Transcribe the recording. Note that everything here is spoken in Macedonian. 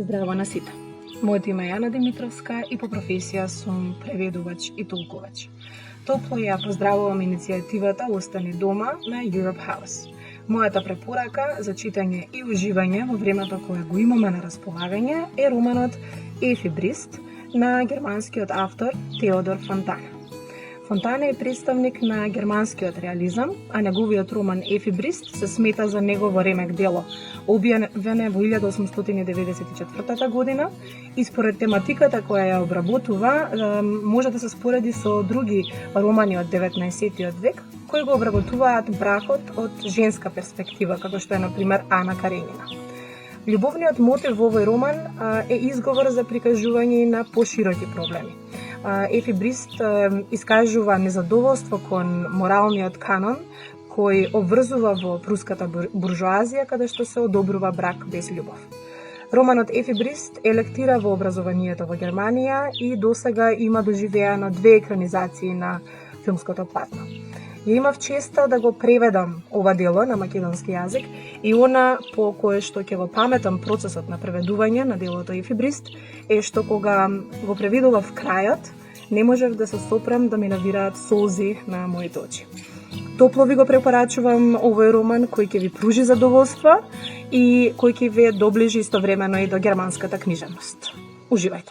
Здраво на сите. Моето име е Јана Димитровска и по професија сум преведувач и толкувач. Топло ја поздравувам иницијативата Остани дома на Europe House. Мојата препорака за читање и уживање во времето кое го имаме на располагање е романот Ефибрист на германскиот автор Теодор Фонтана. Фонтана е представник на германскиот реализам, а неговиот роман Ефибрист се смета за негово ремек дело, објавено во 1894 година и според тематиката која ја обработува, може да се спореди со други романи од 19 век, кои го обработуваат бракот од женска перспектива, како што е, например, Ана Каренина. Љубовниот мотив во овој роман е изговор за прикажување на пошироки проблеми. Ефибрист искажува незадоволство кон моралниот канон кој обврзува во пруската буржоазија каде што се одобрува брак без љубов. Романот Ефибрист е лектира во образованието во Германија и досега има доживеано 2 екранизации на филмското платно. Ја имав честа да го преведам ова дело на македонски јазик и она по кое што ќе го паметам процесот на преведување на делото Ефибрист е што кога го преведував крајот, не можев да се сопрам да ми навираат солзи на моите очи. Топло ви го препорачувам овој роман кој ќе ви пружи задоволство и кој ќе ви доближи истовремено и до германската книжевност. Уживајте!